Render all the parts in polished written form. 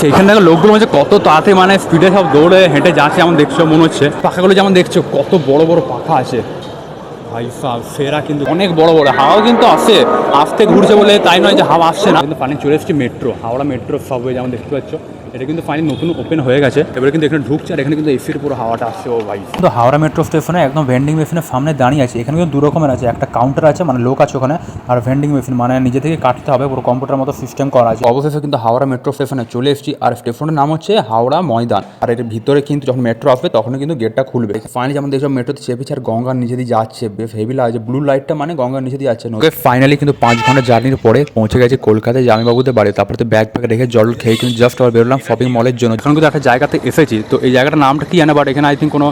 সেইখান থেকে লোকগুলো হচ্ছে কত তাড়াতাড়ি মানে স্পিডে সব দৌড়ে হেঁটে যাচ্ছে যেমন দেখছো মনে হচ্ছে। পাখাগুলো যেমন দেখছো কত বড় বড় পাখা আছে ভাই সাহেব, সেরা কিন্তু অনেক বড় বড়। হাওয়াও কিন্তু আসে, আসতে ঘুরছে বলে তাই নয় যে হাওয়া আসছে না। কিন্তু ফাইনালি চলে এসেছি মেট্রো, হাওড়া মেট্রো সাবওয়ে যেমন দেখতে পাচ্ছ। এটা কিন্তু ফাইনালি নতুন ওপেন হয়ে গেছে, এবারে কিন্তু এখানে ঢুকছে আর এখানে কিন্তু এসির পুরো হাওয়াটা আসছে। ও ভাই, কিন্তু হাওড়া মেট্রো স্টেশনে একদম ভেন্ডিং মেশিনের সামনে দাঁড়িয়ে আছে। এখানে কিন্তু দু রকমের আছে, একটা কাউন্টার আছে মানে লোক আছে ওখানে, আর ভেন্ডিং মেশিন মানে নিজে থেকে কাটতে হবে, পুরো কম্পিউটার মতো সিস্টেম করা আছে। অবশেষে কিন্তু হাওড়া মেট্রো স্টেশনে চলে এসেছি, আর স্টেশনের নাম হচ্ছে হাওড়া ময়দান। আর এর ভিতরে কিন্তু যখন মেট্রো আসবে তখন কিন্তু গেটটা খুলবে। ফাইনালি যেমন দেখছো মেট্রোতে চেপেছে আর গঙ্গার নিচে দিয়ে যাচ্ছে, বেশ হেভি লাগছে। ব্লু লাইটটা মানে গঙ্গার নিচে দিয়ে যাচ্ছে। ওকে ফাইনালি কিন্তু 5 ঘন্টা জার্নির পরে পৌঁছে গেছে কলকাতায় জামাইবাবুদের বাড়ি। তারপরে তো ব্যাগ ফ্যাগ রেখে জল খেয়ে কিন্তু জাস্ট আবার বেরোলাম শপিং মলের জন্য। এখন কিন্তু একটা জায়গাতে এসেছি, তো এই জায়গাটার নামটা কি জানে, বাট এখানে আই থিঙ্ক কোনো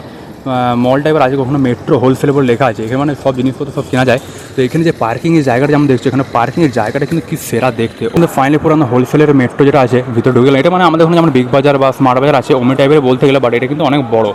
মল টাইপের আছে, কখনো মেট্রো হোলসেল বলে লেখা আছে। এখানে মানে সব জিনিসপত্র সব কেনা যায়। তো এখানে যে পার্কিংয়ের জায়গাটা যেমন দেখছো, এখানে পার্কিংয়ের জায়গাটা কিন্তু কি সেরা দেখতে। কিন্তু ফাইনালি পুরো আমরা হোলসেলের মেট্রো যেটা আছে ভিতরে ঢুকে গেলাম। এটা মানে আমাদের ওখানে যেমন বিগ বাজার বা স্মার্ট বাজার আছে অমনি টাইপের বলতে গেলে, বাট এটা কিন্তু অনেক বড়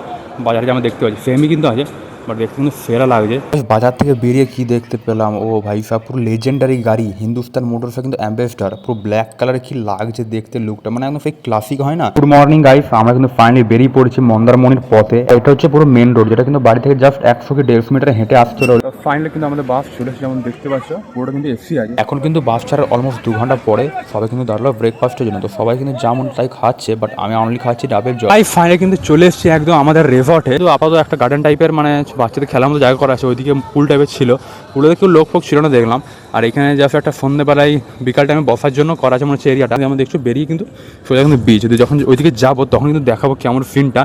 বাজারে যেমন দেখতে পাচ্ছি সেমই কিন্তু আছে, বাট দেখতে কিন্তু সেরা লাগছে। বাজার থেকে বেরিয়ে কি দেখতে পেলাম, ও ভাই সাহেব পুরো লেজেন্ডারি গাড়ি হিন্দুস্তান মোটরসের কিন্তু অ্যাম্বাসেডর, পুরো ব্ল্যাক কালারে কি লাগছে দেখতে লুকটা, মানে একদম সেই ক্লাসিক হয় না। গুড মর্নিং গাইস, আমরা কিন্তু ফাইনালি বেরিয়ে পড়েছি মন্দারমণির পথে। এটা হচ্ছে পুরো মেন রোড, যেটা কিন্তু বাড়ি থেকে জাস্ট 100 কি 150 মিটার হেঁটে আসছিল। ফাইনালি কিন্তু আমাদের বাস চলে এসেছে যেমন দেখতে পাচ্ছ, পুরোটা কিন্তু এসি আছে। এখন কিন্তু বাস ছাড়ার অলমোস্ট 2 ঘন্টা পরে সবাই কিন্তু দাঁড়ালো ব্রেকফাস্টের জন্য। তো সবাই কিন্তু যেমন তাই খাচ্ছে, বাট আমি অনলি খাচ্ছি ডাবের জল। তাই ফাইনালি কিন্তু চলে এসেছি একদম আমাদের রিসর্টে। তো আপাতত একটা গার্ডেন টাইপের মানে বাচ্চাদের খেলার মতো জায়গা করা আছে, ওইদিকে পুল টাইপের ছিল। পুলে কেউ লোক ফোক ছিল না দেখলাম। আর এখানে জাস্ট একটা সন্ধ্যেবেলায় বিকাল টাইমে বসার জন্য করা আছে মনে হচ্ছে এরিয়াটা। যেমন দেখছো বেরিয়ে কিন্তু সোজা কিন্তু বিচ, যদি যখন ওইদিকে যাবো তখন কিন্তু দেখাবো কেমন সিনটা।